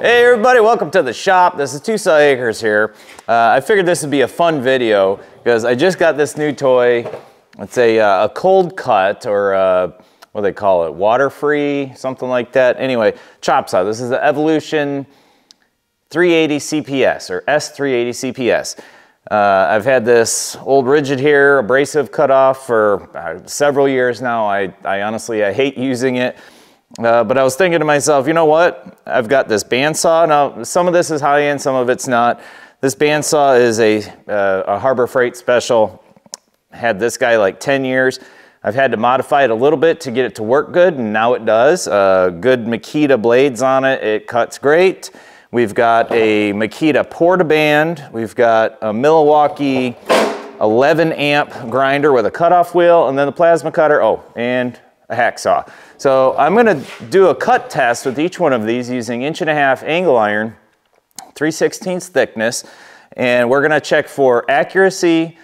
Hey everybody, welcome to the shop. This is Tusa Acres here. I figured this would be a fun video because I just got this new toy. It's a cold cut, or what do they call it, water-free, something like that. Anyway, chop saw. This is the Evolution 380 CPS, or S380 CPS. I've had this old rigid here, abrasive cutoff for several years now. I honestly hate using it. But I was thinking to myself, you know what? I've got this bandsaw. Now, some of this is high-end, some of it's not. This bandsaw is a Harbor Freight special. Had this guy like 10 years. I've had to modify it a little bit to get it to work good, and now it does. Good Makita blades on it. It cuts great. We've got a Makita Portaband. We've got a Milwaukee 11 amp grinder with a cutoff wheel, and then the plasma cutter. Oh, and a hacksaw. So I'm gonna do a cut test with each one of these using 1.5" angle iron, 3/16 thickness, and we're gonna check for accuracy,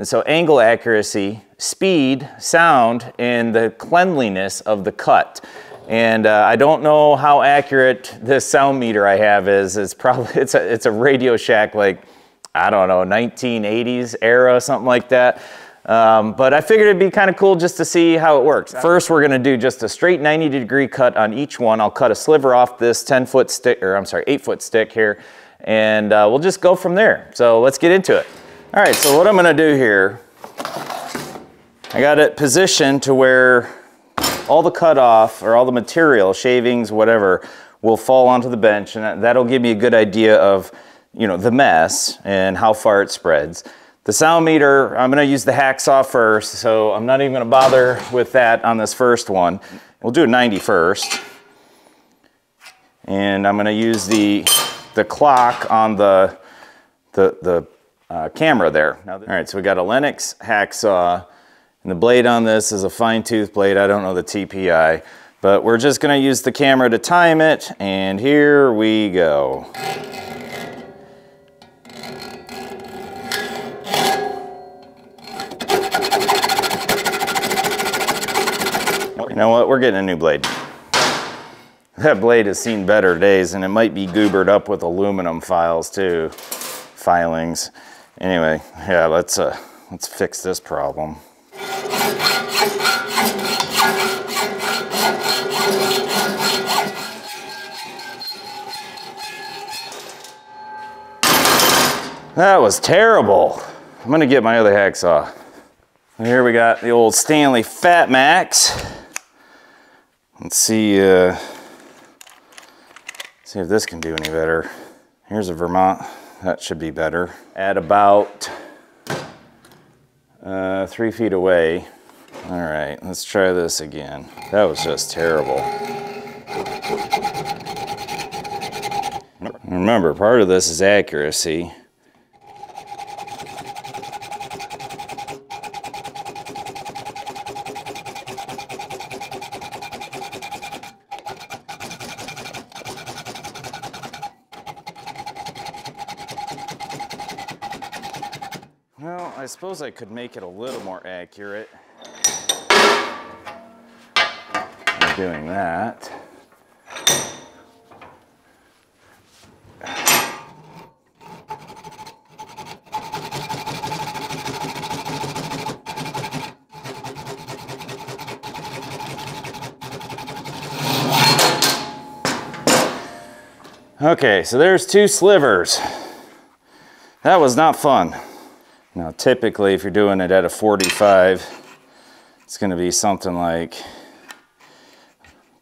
so angle accuracy, speed, sound, and the cleanliness of the cut. And I don't know how accurate this sound meter I have is. It's probably, it's a Radio Shack, like, I don't know, 1980s era, something like that. But I figured it'd be kind of cool just to see how it works. First, we're gonna do just a straight 90-degree cut on each one. I'll cut a sliver off this 10-foot stick, or I'm sorry, 8-foot stick here, and we'll just go from there. So let's get into it. All right, so what I'm gonna do here, I got it positioned to where all the cutoff, or all the material, shavings, whatever, will fall onto the bench, and that'll give me a good idea of, you know, the mess and how far it spreads. The sound meter, I'm gonna use the hacksaw first, so I'm not even gonna bother with that on this first one. We'll do a 90 first. And I'm gonna use the clock on the camera there. All right, so we got a Lennox hacksaw, and the blade on this is a fine tooth blade. I don't know the TPI, but we're just gonna use the camera to time it, and here we go. You know what, we're getting a new blade. That blade has seen better days, and it might be goobered up with aluminum files too, filings. Anyway, yeah, let's fix this problem. That was terrible. I'm gonna get my other hacksaw. Here we got the old Stanley Fat Max. Let's see if this can do any better. Here's a Vermont. That should be better. At about 3 feet away. All right, let's try this again. That was just terrible. Remember, part of this is accuracy. Well, I suppose I could make it a little more accurate by doing that. Okay, so there's 2 slivers. That was not fun. Now, typically, if you're doing it at a 45, it's gonna be something like,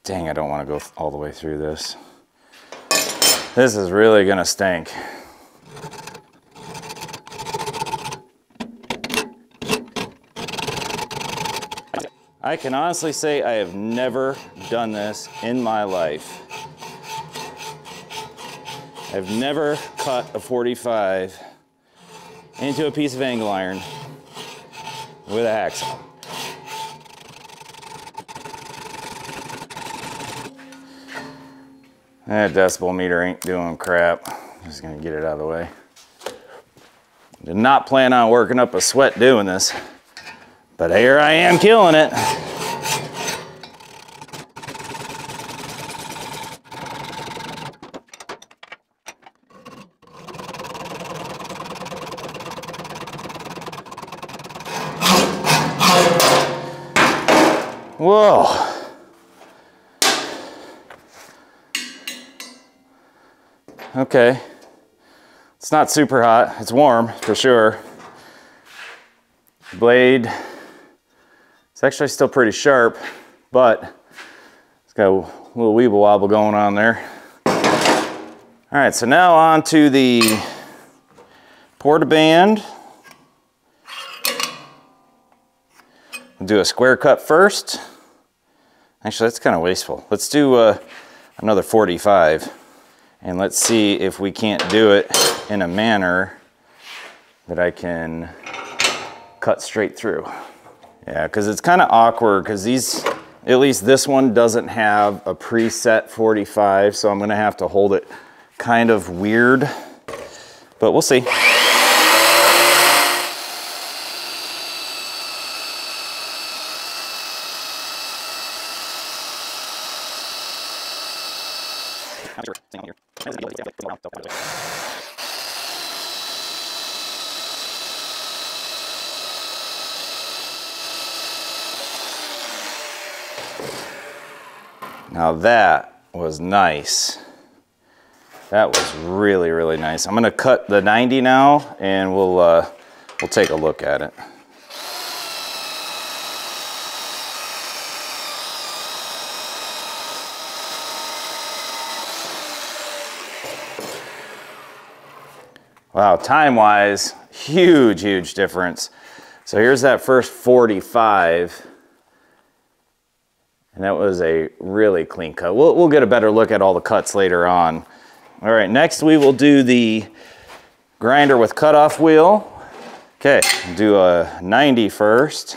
dang, I don't wanna go all the way through this. This is really gonna stink. I can honestly say I have never done this in my life. I've never cut a 45 into a piece of angle iron with a hacksaw. That decibel meter ain't doing crap. Just gonna get it out of the way. Did not plan on working up a sweat doing this, but here I am killing it. Whoa. Okay. It's not super hot. It's warm for sure. Blade, it's actually still pretty sharp, but it's got a little weeble wobble going on there. All right, so now on to the portaband. We'll do a square cut first. Actually, that's kind of wasteful. Let's do another 45, and let's see if we can't do it in a manner that I can cut straight through. Yeah, because it's kind of awkward because these, at least this one doesn't have a preset 45, so I'm gonna have to hold it kind of weird, but we'll see. Now that was nice. That was really, really nice. I'm gonna cut the 90 now, and we'll take a look at it. Wow, time-wise, huge, huge difference. So here's that first 45, and that was a really clean cut. We'll get a better look at all the cuts later on. All right, next we will do the grinder with cutoff wheel. Okay, do a 90 first.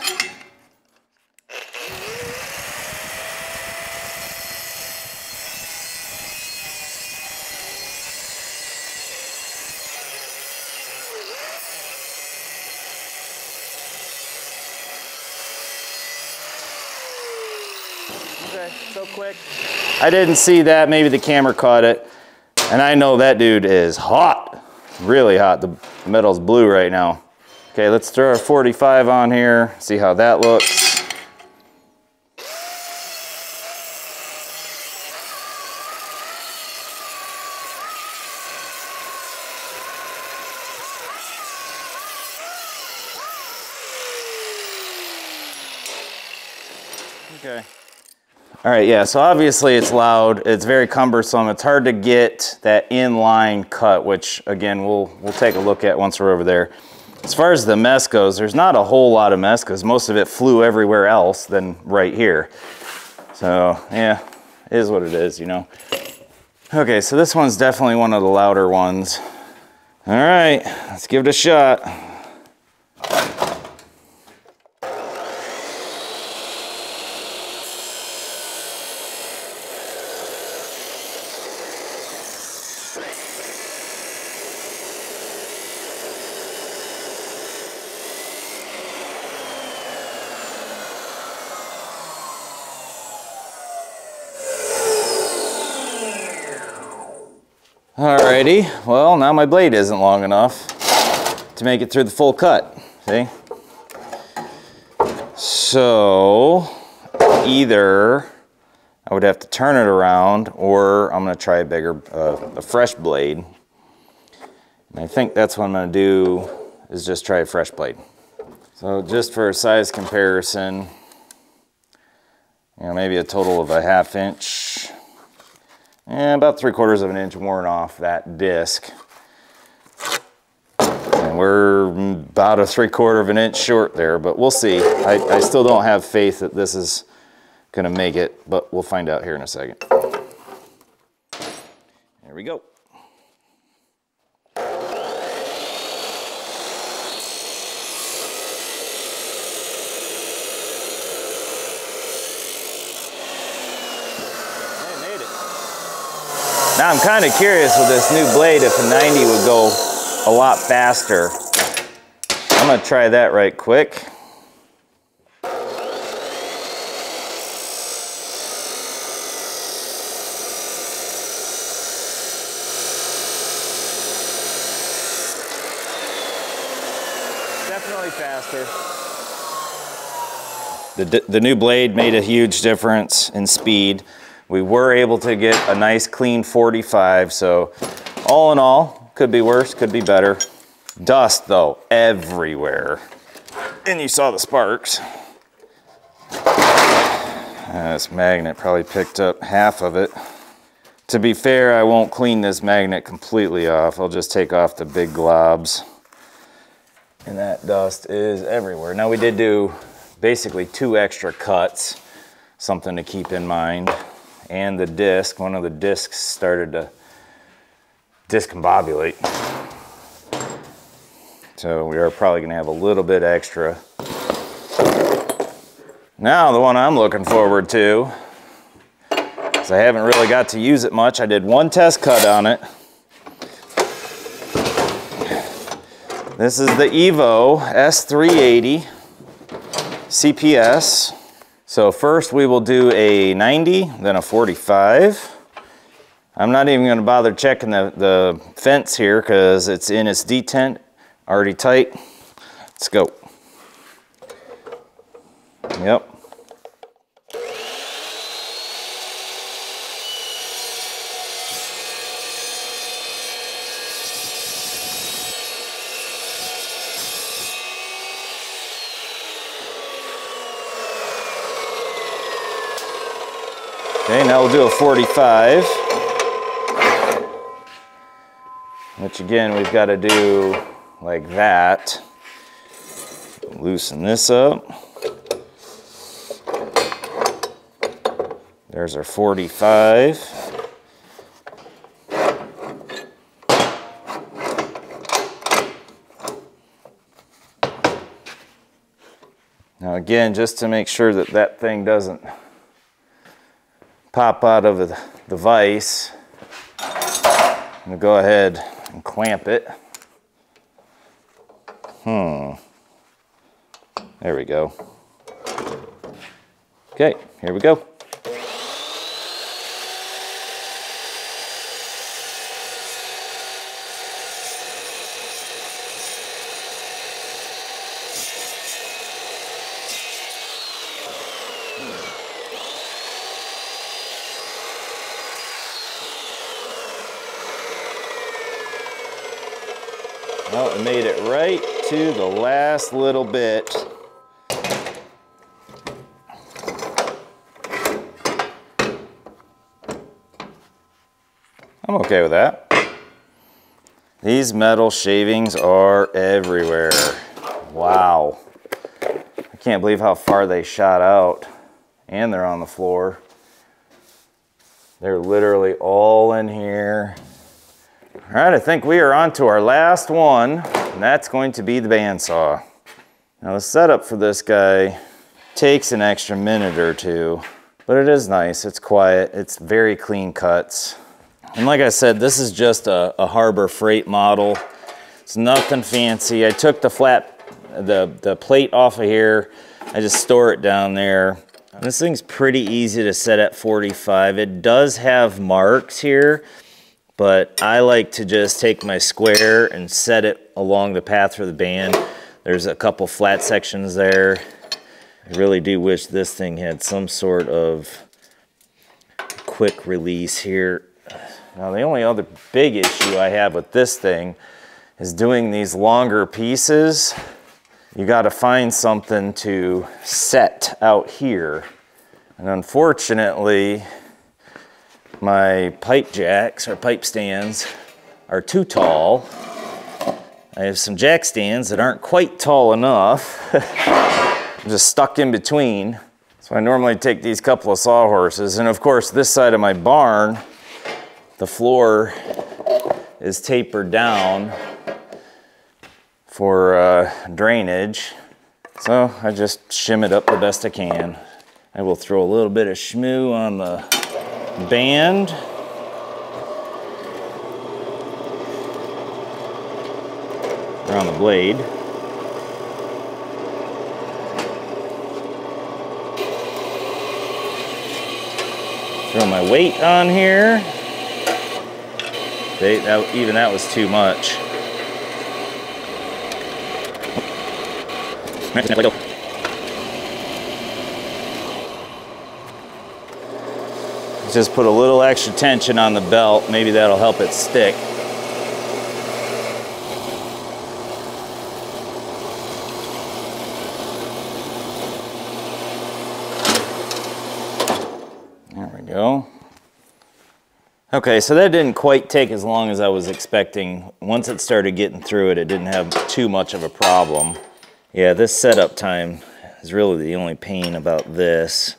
Okay, so quick. I didn't see that, maybe the camera caught it. And I know that dude is hot, really hot. The metal's blue right now. Okay, let's throw our 45 on here, see how that looks. Okay. All right, yeah, so obviously it's loud, it's very cumbersome, it's hard to get that inline cut, which again, we'll take a look at once we're over there. As far as the mess goes, there's not a whole lot of mess because most of it flew everywhere else than right here. So yeah, it is what it is, you know. Okay, so this one's definitely one of the louder ones. All right, let's give it a shot. Alrighty, well now my blade isn't long enough to make it through the full cut, see? So either I would have to turn it around or I'm gonna try a bigger, a fresh blade. And I think that's what I'm gonna do, is just try a fresh blade. So just for a size comparison, you know, maybe a total of a 1/2 inch. And about 3/4 of an inch worn off that disc. And we're about a 3/4 of an inch short there, but we'll see. I still don't have faith that this is gonna make it, but we'll find out here in a second. There we go. Now I'm kind of curious with this new blade if a 90 would go a lot faster. I'm gonna try that right quick. Definitely faster. The new blade made a huge difference in speed. We were able to get a nice clean 45, so all in all, could be worse, could be better. Dust though, everywhere. And you saw the sparks. This magnet probably picked up half of it. To be fair, I won't clean this magnet completely off. I'll just take off the big globs. And that dust is everywhere. Now we did do basically 2 extra cuts, something to keep in mind. And the disc, one of the discs started to discombobulate. So we are probably gonna have a little bit extra. Now the one I'm looking forward to, because I haven't really got to use it much. I did 1 test cut on it. This is the Evo S380 CPS. So first we will do a 90, then a 45. I'm not even gonna bother checking the fence here because it's in its detent, already tight. Let's go. Yep. Okay, now we'll do a 45, which again, we've got to do like that. Loosen this up. There's our 45. Now again, just to make sure that that thing doesn't pop out of the vise, I'm gonna go ahead and clamp it. There we go. Okay, here we go. Well, it made it right to the last little bit. I'm okay with that. These metal shavings are everywhere. Wow. I can't believe how far they shot out. And they're on the floor. They're literally all in here. All right, I think we are on to our last one, and that's going to be the bandsaw. Now the setup for this guy takes an extra minute or two, but it is nice, it's quiet, it's very clean cuts. And like I said, this is just a Harbor Freight model. It's nothing fancy. I took the plate off of here, I just store it down there. And this thing's pretty easy to set at 45. It does have marks here, but I like to just take my square and set it along the path for the band. There's a couple flat sections there. I really do wish this thing had some sort of quick release here. Now the only other big issue I have with this thing is doing these longer pieces. You gotta find something to set out here. And unfortunately, my pipe jacks or pipe stands are too tall. I have some jack stands that aren't quite tall enough. I'm just stuck in between. So I normally take these couple of sawhorses, and of course this side of my barn, the floor is tapered down for drainage. So I just shim it up the best I can. I will throw a little bit of shmoo on the band. Around the blade. Throw my weight on here. Even that was too much. Just put a little extra tension on the belt. Maybe that'll help it stick. There we go. Okay, so that didn't quite take as long as I was expecting. Once it started getting through it, it didn't have too much of a problem. Yeah, this setup time is really the only pain about this.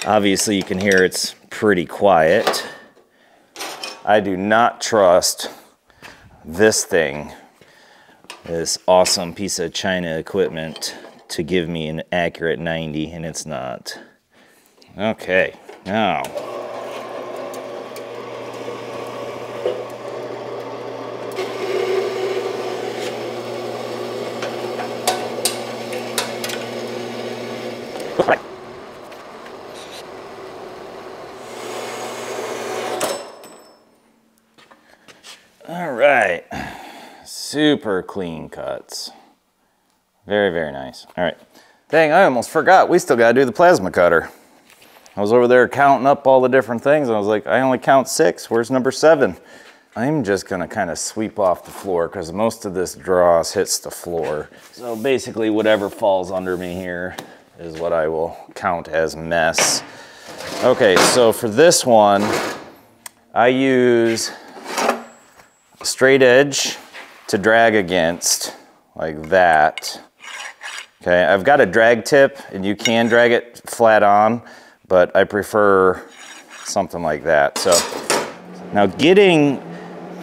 Obviously, you can hear it's pretty quiet. I do not trust this thing, this awesome piece of China equipment, to give me an accurate 90, and it's not. Okay, now. All right, super clean cuts. Very, very nice. All right. Dang, I almost forgot. We still gotta do the plasma cutter. I was over there counting up all the different things. And I was like, I only count 6. Where's number 7? I'm just gonna kind of sweep off the floor because most of this dross hits the floor. So basically whatever falls under me here is what I will count as mess. Okay, so for this one, I use a straight edge to drag against, like that. Okay, I've got a drag tip, and you can drag it flat on, but I prefer something like that. So now getting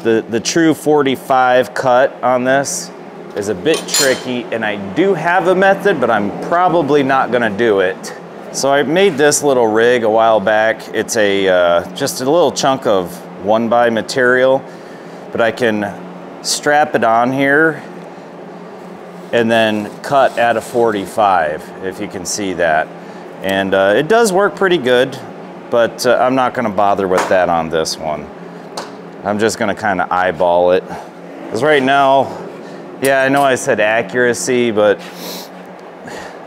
the true 45 cut on this is a bit tricky, and I do have a method, but I'm probably not gonna do it. So I made this little rig a while back. It's a just a little chunk of 1x material, but I can strap it on here and then cut at a 45, if you can see that. And it does work pretty good, but I'm not gonna bother with that on this one. I'm just gonna kind of eyeball it. Because right now, yeah, I know I said accuracy, but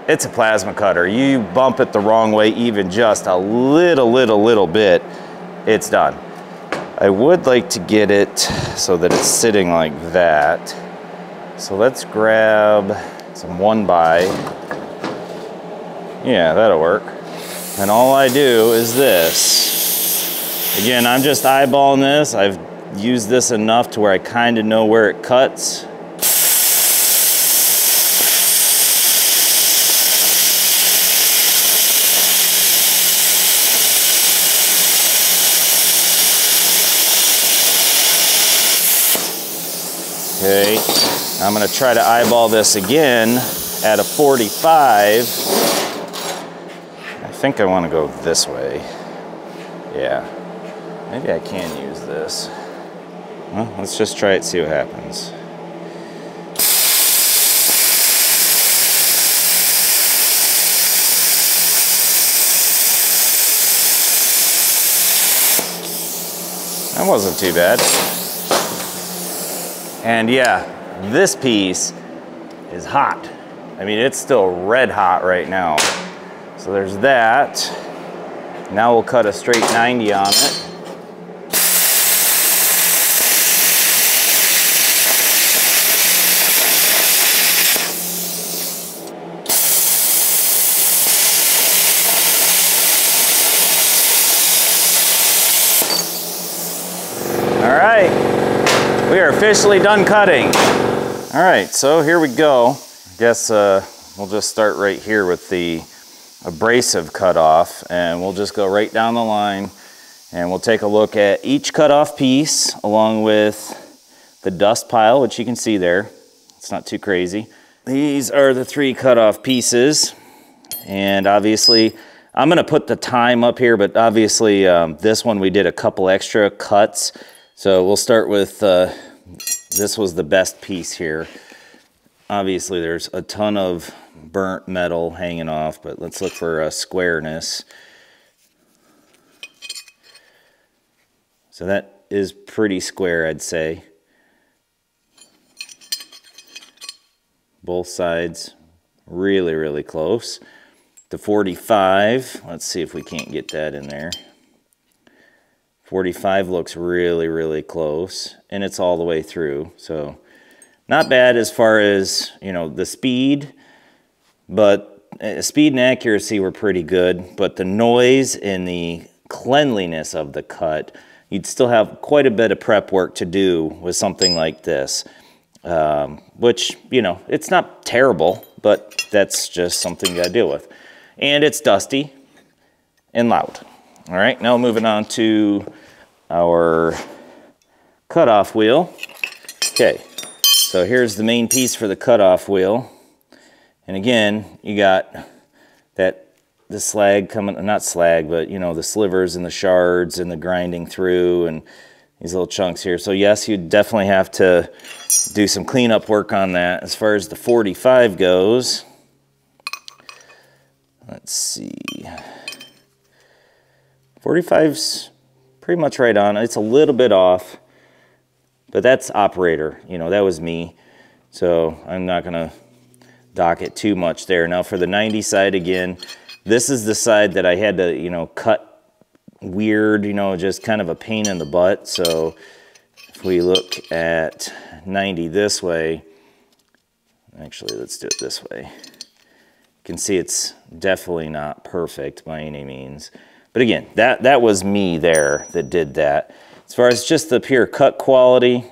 it's a plasma cutter. You bump it the wrong way, even just a little bit, it's done. I would like to get it so that it's sitting like that. So let's grab some 1x. Yeah, that'll work. And all I do is this. Again, I'm just eyeballing this. I've used this enough to where I kind of know where it cuts. Okay, I'm gonna try to eyeball this again at a 45. I think I wanna go this way. Yeah, maybe I can use this. Well, let's just try it, see what happens. That wasn't too bad. And yeah, this piece is hot. I mean, it's still red hot right now. So there's that. Now we'll cut a straight 90 on it. All right. We are officially done cutting. All right, so here we go. I guess we'll just start right here with the abrasive cutoff, and we'll just go right down the line, and we'll take a look at each cutoff piece along with the dust pile, which you can see there. It's not too crazy. These are the 3 cutoff pieces, and obviously I'm gonna put the time up here, but obviously this one we did a couple extra cuts. So we'll start with, this was the best piece here. Obviously there's a ton of burnt metal hanging off, but let's look for squareness. So that is pretty square, I'd say. Both sides really, really close. The 45, let's see if we can't get that in there. 45 looks really, really close, and it's all the way through. So not bad as far as, you know, the speed, but speed and accuracy were pretty good, but the noise and the cleanliness of the cut, you'd still have quite a bit of prep work to do with something like this, which, you know, it's not terrible, but that's just something you gotta deal with. And it's dusty and loud. All right, now moving on to our cutoff wheel. Okay, so here's the main piece for the cutoff wheel. And again, you got the slag coming, not slag, but you know, the slivers and the shards and the grinding through and these little chunks here. So yes, you definitely have to do some cleanup work on that. As far as the 45 goes, let's see. 45's pretty much right on. It's a little bit off, but that's operator. You know, that was me. So I'm not gonna dock it too much there. Now for the 90 side again, this is the side that I had to, you know, cut weird, you know, just kind of a pain in the butt. So if we look at 90 this way, actually let's do it this way. You can see it's definitely not perfect by any means. But again, that was me there that did that. As far as just the pure cut quality,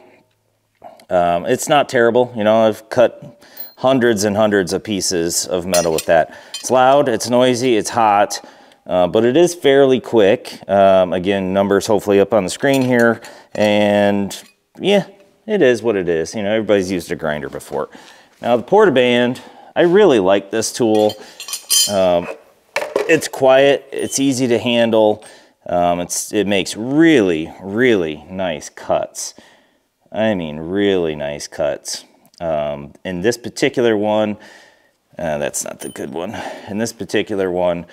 it's not terrible. You know, I've cut hundreds and hundreds of pieces of metal with that. It's loud, it's noisy, it's hot, but it is fairly quick. Again, numbers hopefully up on the screen here. And yeah, it is what it is. You know, everybody's used a grinder before. Now the Portaband, I really like this tool. It's quiet, it's easy to handle. It makes really, really nice cuts. I mean, really nice cuts. In this particular one, that's not the good one. In this particular one,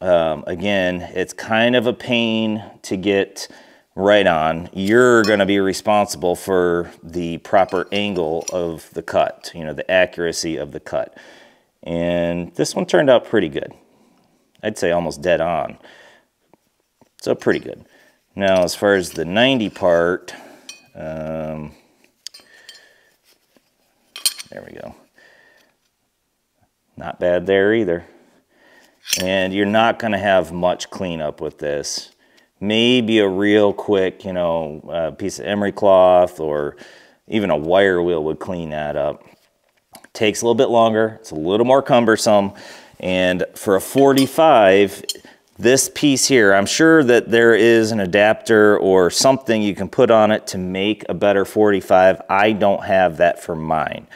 again, it's kind of a pain to get right on. You're going to be responsible for the proper angle of the cut, you know, the accuracy of the cut. And this one turned out pretty good. I'd say almost dead on. So pretty good. Now, as far as the 90 part, there we go. Not bad there either. And you're not going to have much cleanup with this. Maybe a real quick, you know, piece of emery cloth or even a wire wheel would clean that up. Takes a little bit longer. It's a little more cumbersome. And for a 45, this piece here, I'm sure that there is an adapter or something you can put on it to make a better 45. I don't have that for mine.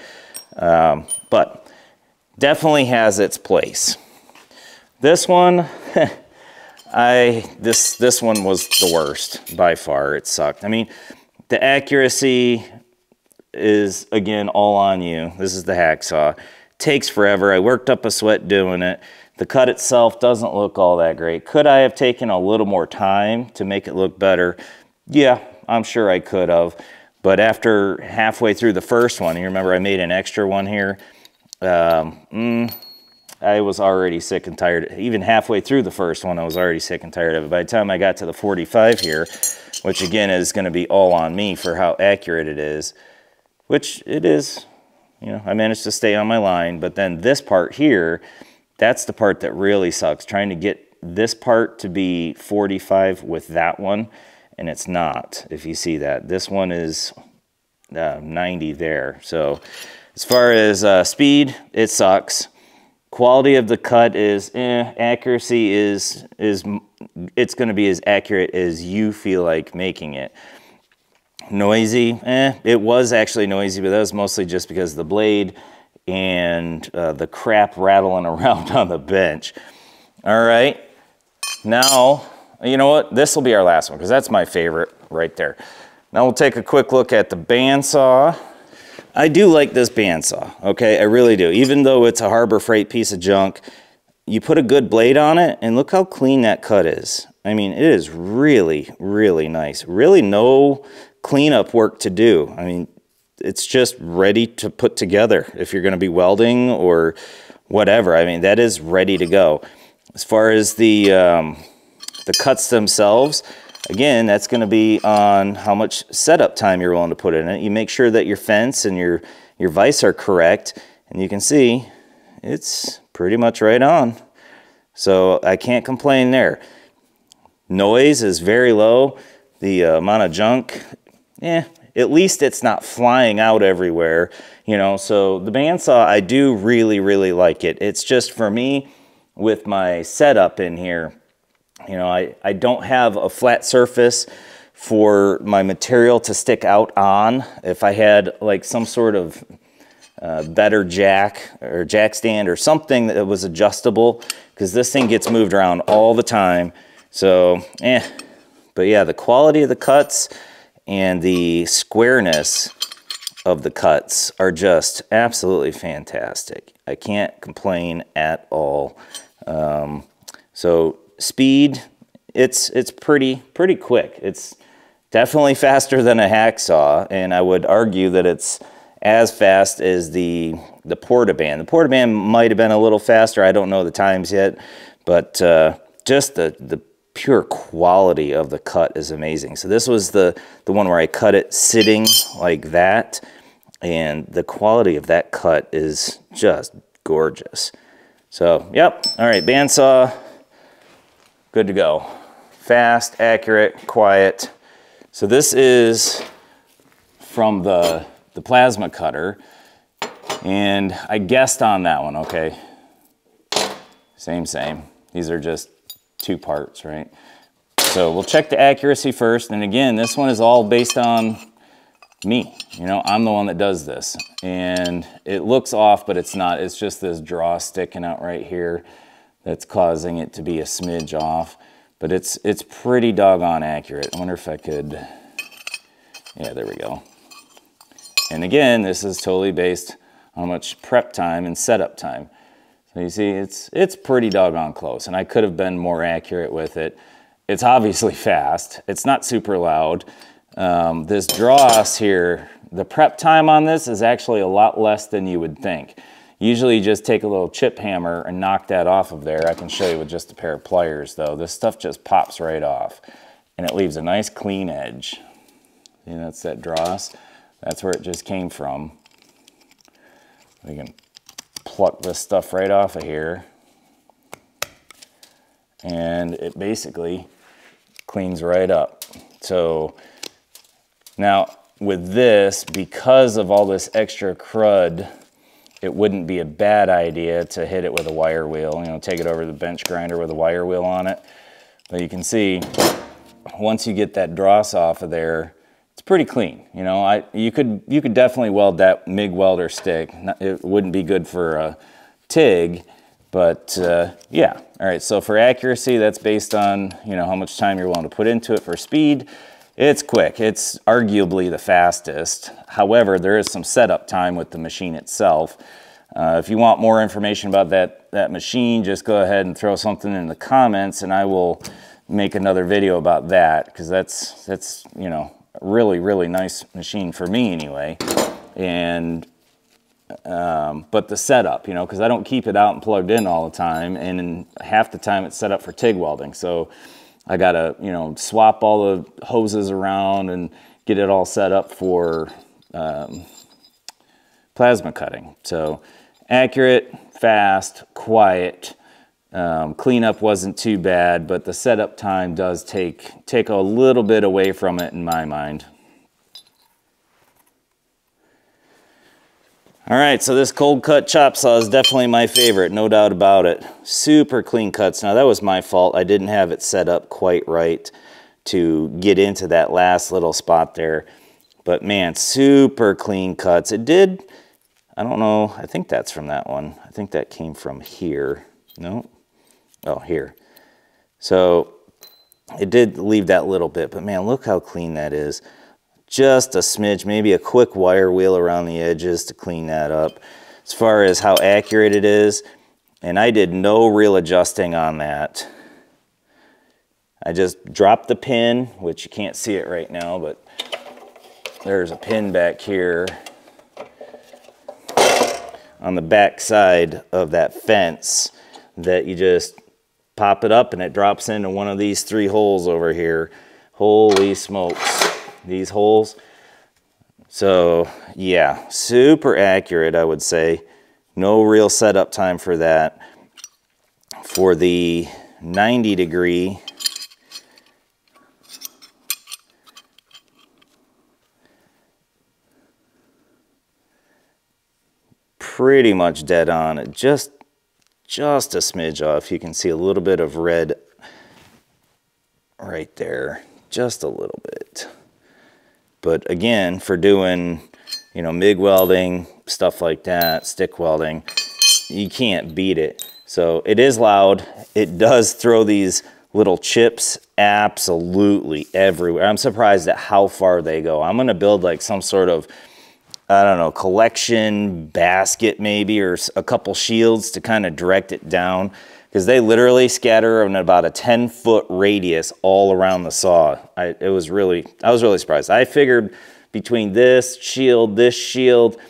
But definitely has its place. This one, this one was the worst by far. It sucked. I mean, the accuracy is again all on you. This is the hacksaw. Takes forever. I worked up a sweat doing it. The cut itself doesn't look all that great. Could I have taken a little more time to make it look better? Yeah, I'm sure I could have. But after halfway through the first one, you remember I made an extra one here. I was already sick and tired. Even halfway through the first one, I was already sick and tired of it. By the time I got to the 45 here, which again is going to be all on me for how accurate it is, which it is, you know, I managed to stay on my line. But then this part here, that's the part that really sucks. Trying to get this part to be 45 with that one, and it's not, if you see that. This one is 90 there. So as far as speed, it sucks. Quality of the cut is accuracy is it's going to be as accurate as you feel like making it. Noisy, it was actually noisy, but that was mostly just because of the blade and the crap rattling around on the bench. All right, now, you know what? This will be our last one because that's my favorite right there. Now we'll take a quick look at the bandsaw. I do like this bandsaw, okay? I really do. Even though it's a Harbor Freight piece of junk, you put a good blade on it, and look how clean that cut is. I mean, it is really, really nice. Really no cleanup work to do. I mean, it's just ready to put together if you're going to be welding or whatever. I mean, that is ready to go. As far as the cuts themselves, again, that's going to be on how much setup time you're willing to put in it. You make sure that your fence and your vise are correct, and you can see it's pretty much right on. So I can't complain there. Noise is very low. The amount of junk, at least it's not flying out everywhere, you know. So the bandsaw, I do really, really like it. It's just for me, with my setup in here, you know, I don't have a flat surface for my material to stick out on. If I had like some sort of better jack or jack stand or something that was adjustable, because this thing gets moved around all the time. So, but yeah, the quality of the cuts and the squareness of the cuts are just absolutely fantastic. I can't complain at all. So speed, it's pretty quick. It's definitely faster than a hacksaw, and I would argue that it's as fast as the Portaband. The Portaband might have been a little faster. I don't know the times yet, but just the pure quality of the cut is amazing. So this was the one where I cut it sitting like that, and the quality of that cut is just gorgeous. So, yep, all right, bandsaw, good to go. Fast, accurate, quiet. So this is from the plasma cutter, and I guessed on that one, okay? Same. These are just 2 parts, right? So we'll check the accuracy first, and again, this one is all based on me. You know, I'm the one that does this, and it looks off, but it's not. It's just this draw sticking out right here that's causing it to be a smidge off, but it's pretty doggone accurate. I wonder if I could, yeah, there we go. And again, this is totally based on how much prep time and setup time. So you see, it's pretty doggone close, and I could have been more accurate with it. It's obviously fast. It's not super loud. This dross here, the prep time on this is actually a lot less than you would think. Usually you just take a little chip hammer and knock that off of there. I can show you with just a pair of pliers though. This stuff just pops right off, and it leaves a nice clean edge. See, that's that dross. That's where it just came from. We can pluck this stuff right off of here, and it basically cleans right up. So now with this, because of all this extra crud, it wouldn't be a bad idea to hit it with a wire wheel, you know, take it over the bench grinder with a wire wheel on it. But you can see, once you get that dross off of there, it's pretty clean. You know, you could definitely weld that MIG welder stick. It wouldn't be good for a TIG, but yeah. All right, so for accuracy, that's based on, you know, how much time you're willing to put into it. For speed, it's quick. It's arguably the fastest. However, there is some setup time with the machine itself. If you want more information about that machine, just go ahead and throw something in the comments, and I will make another video about that, because that's you know, really nice machine for me anyway. And but the setup, you know, because I don't keep it out and plugged in all the time, and in half the time it's set up for TIG welding, so I gotta, you know, swap all the hoses around and get it all set up for plasma cutting. So accurate, fast, quiet. Cleanup wasn't too bad, but the setup time does take a little bit away from it in my mind. All right, so this cold cut chop saw is definitely my favorite, no doubt about it. Super clean cuts. Now that was my fault. I didn't have it set up quite right to get into that last little spot there. But man, super clean cuts. It did, I don't know, I think that's from that one. I think that came from here. No? Oh, here. So it did leave that little bit, but man, look how clean that is. Just a smidge, maybe a quick wire wheel around the edges to clean that up. As far as how accurate it is, and I did no real adjusting on that. I just dropped the pin, which you can't see it right now, but there's a pin back here on the back side of that fence that you just pop it up and it drops into one of these 3 holes over here. Holy smokes, these holes. So yeah, super accurate, I would say. No real setup time for that. For the 90 degree, pretty much dead on. Just a smidge off. You can see a little bit of red right there, just a little bit. But again, for doing, you know, MIG welding, stuff like that, stick welding, you can't beat it. So it is loud. It does throw these little chips absolutely everywhere. I'm surprised at how far they go. I'm gonna build like some sort of, I don't know, collection basket maybe, or a couple shields to kind of direct it down, because they literally scatter in about a 10-foot radius all around the saw. I was really surprised. I figured between this shield,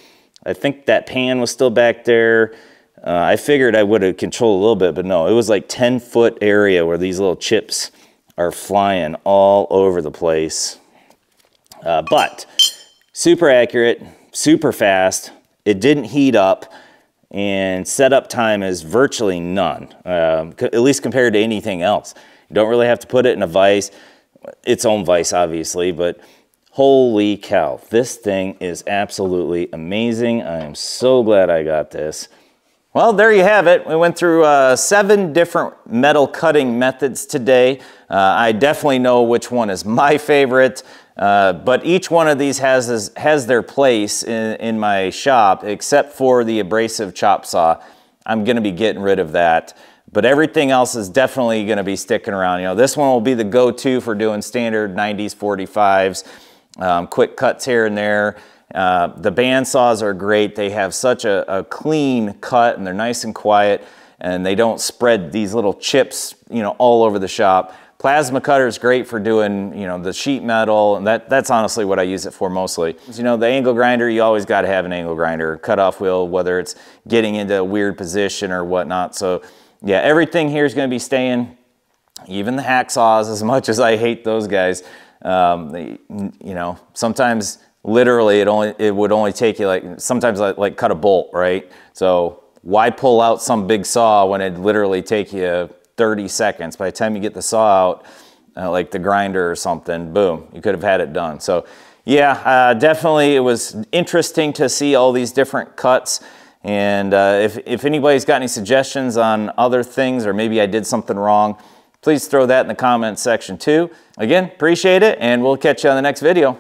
I think that pan was still back there. I figured I would have controlled a little bit, but no, it was like 10-foot area where these little chips are flying all over the place. But super accurate, super fast. It didn't heat up, and setup time is virtually none, at least compared to anything else. You don't really have to put it in a vise, its own vise obviously, but holy cow, this thing is absolutely amazing. I am so glad I got this. Well, there you have it. We went through 7 different metal cutting methods today. I definitely know which one is my favorite, but each one of these has their place in my shop, except for the abrasive chop saw. I'm gonna be getting rid of that, but everything else is definitely gonna be sticking around. You know, this one will be the go-to for doing standard 90s, 45s, quick cuts here and there. The band saws are great. They have such a clean cut, and they're nice and quiet, and they don't spread these little chips, you know, all over the shop. Plasma cutter is great for doing, you know, the sheet metal, and that's honestly what I use it for mostly. You know, the angle grinder, you always got to have an angle grinder, cutoff wheel, whether it's getting into a weird position or whatnot. So yeah, everything here is going to be staying, even the hacksaws, as much as I hate those guys. You know, sometimes literally it would only take you like, sometimes like cut a bolt, right? So why pull out some big saw when it'd literally take you 30 seconds? By the time you get the saw out, like the grinder or something, boom, you could have had it done. So yeah, definitely it was interesting to see all these different cuts. And if anybody's got any suggestions on other things, or maybe I did something wrong, please throw that in the comments section too. Again, appreciate it, and we'll catch you on the next video.